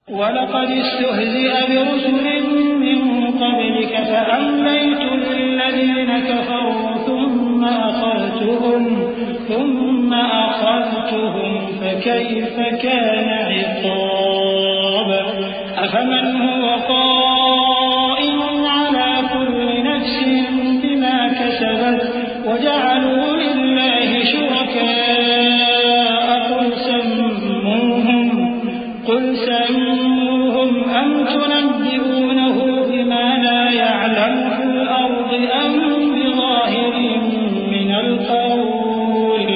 وَلَقَدِ اسْتُهْزِئَ بِرُسُلٍ مِّن قَبْلِكَ فَأَمْلَيْتُ لِلَّذِينَ كَفَرُوا ثُمَّ أَخَذْتُهُمْ فَكَيْفَ كَانَ عِقَابِ أَفَمَنْ هُوَ قَائِمٌ عَلَى كُلِّ نَفْسٍ بِمَا كَسَبَتْ وَجَعَلُوا لِلَّهِ شُرَكَاءَ قُلْ سَمُّوهُمْ أَمْ تُنَبِّئُونَهُ بِمَا لَا يَعْلَمُ فِي الْأَرْضِ أَمْ بِظَاهِرٍ مِّنَ الْقَوْلِ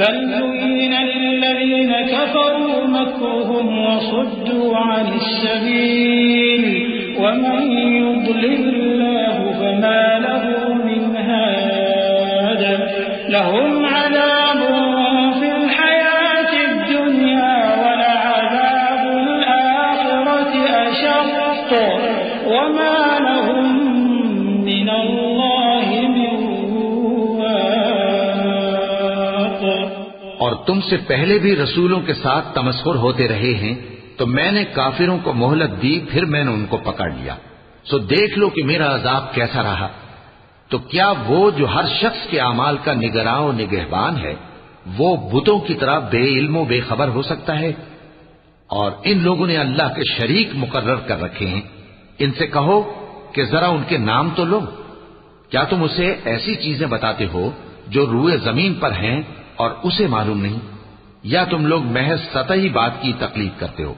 بَلْ زُيِّنَ لِلَّذِينَ كَفَرُوا مَكْرُهُمْ وَصُدُّوا عَنِ السَّبِيلِ وَمَن يُضْلِلِ اللَّهُ فَمَا لَهُ مِنْ هَادٍ لَهُمْ عَذَابٌ فِي الْحَيَاةِ الدُّنْيَا وَلَعَذَابُ الْآخِرَةِ أَشَقُّ وَمَا لَهُم مِّنَ اللَّهِ مِن وَاقٍ۔ اور تم سے پہلے بھی رسولوں کے ساتھ تمسخر ہوتے رہے ہیں، تو میں نے کافروں کو مہلت دی، پھر میں نے ان کو پکڑ لیا، سو دیکھ لو کہ میرا عذاب کیسا رہا۔ تو کیا وہ جو ہر شخص کے اعمال کا نگراں و نگہبان ہے، وہ بتوں کی طرح بے علم و بے خبر ہو سکتا ہے؟ اور ان لوگوں نے اللہ کے شریک مقرر کر رکھے ہیں، ان سے کہو کہ ذرا ان کے نام تو لو۔ کیا تم اسے ایسی چیزیں بتاتے ہو جو روئے زمین پر ہیں اور اسے معلوم نہیں، یا تم لوگ محض سطحی بات کی تقلید کرتے ہو؟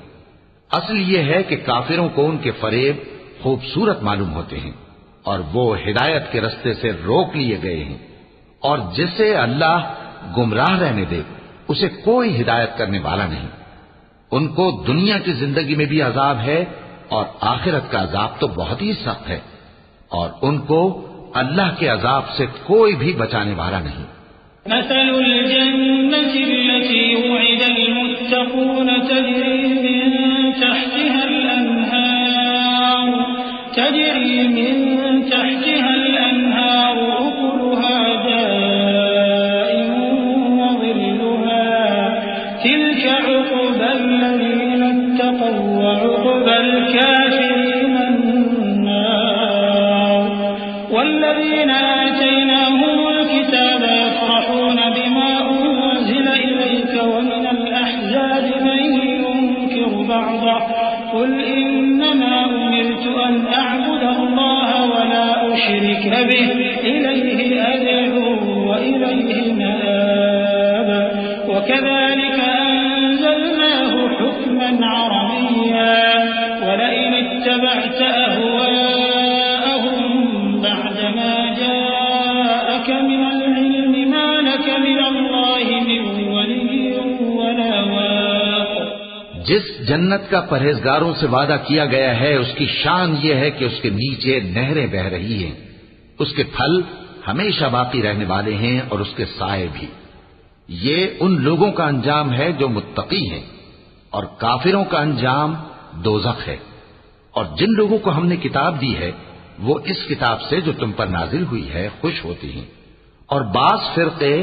اصل یہ ہے کہ کافروں کو ان کے فریب خوبصورت معلوم ہوتے ہیں، اور وہ ہدایت کے رستے سے روک لیے گئے ہیں، اور جسے اللہ گمراہ رہنے دے اسے کوئی ہدایت کرنے والا نہیں۔ ان کو دنیا کی زندگی میں بھی عذاب ہے، اور آخرت کا عذاب تو بہت ہی سخت ہے، اور ان کو اللہ کے عذاب سے کوئی بھی بچانے والا نہیں۔ مثل الجنة التي وعد المتقون تجري من تحتها الأنهار أكلها دائم وظلها تلك عقبى الذين اتقوا وعقبى الكافرين النار والذين آتيناهم الكتاب يفرحون بما أنزل إليك ومن الأحزاب من ينكر بعضه قل إنما أمرت أن أعبد الله ولا أشرك به إليه أدعو وإليه مآب وكذلك أنزلناه حكما عربيا ولئن اتبعت أهواءهم بعدما جاءك من العلم ما لك من الله من ولي ولا واق۔ جس جنت کا پرہیزگاروں سے وعدہ کیا گیا ہے اس کی شان یہ ہے کہ اس کے نیچے نہریں بہ رہی ہیں، اس کے پھل ہمیشہ باقی رہنے والے ہیں اور اس کے سائے بھی۔ یہ ان لوگوں کا انجام ہے جو متقی ہیں، اور کافروں کا انجام دوزخ ہے۔ اور جن لوگوں کو ہم نے کتاب دی ہے وہ اس کتاب سے جو تم پر نازل ہوئی ہے خوش ہوتی ہیں، اور بعض فرقے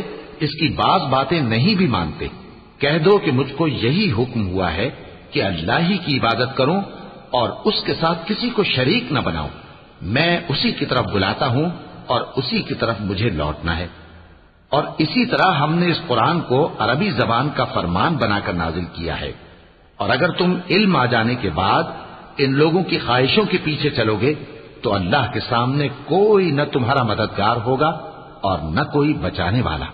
اس کی بعض باتیں نہیں بھی مانتے۔ کہہ دو کہ مجھ کو یہی حکم ہوا ہے کہ اللہ ہی کی عبادت کروں اور اس کے ساتھ کسی کو شریک نہ بناؤں، میں اسی کی طرف بلاتا ہوں اور اسی کی طرف مجھے لوٹنا ہے۔ اور اسی طرح ہم نے اس قرآن کو عربی زبان کا فرمان بنا کر نازل کیا ہے، اور اگر تم علم آ جانے کے بعد ان لوگوں کی خواہشوں کے پیچھے چلو گے تو اللہ کے سامنے کوئی نہ تمہارا مددگار ہوگا اور نہ کوئی بچانے والا۔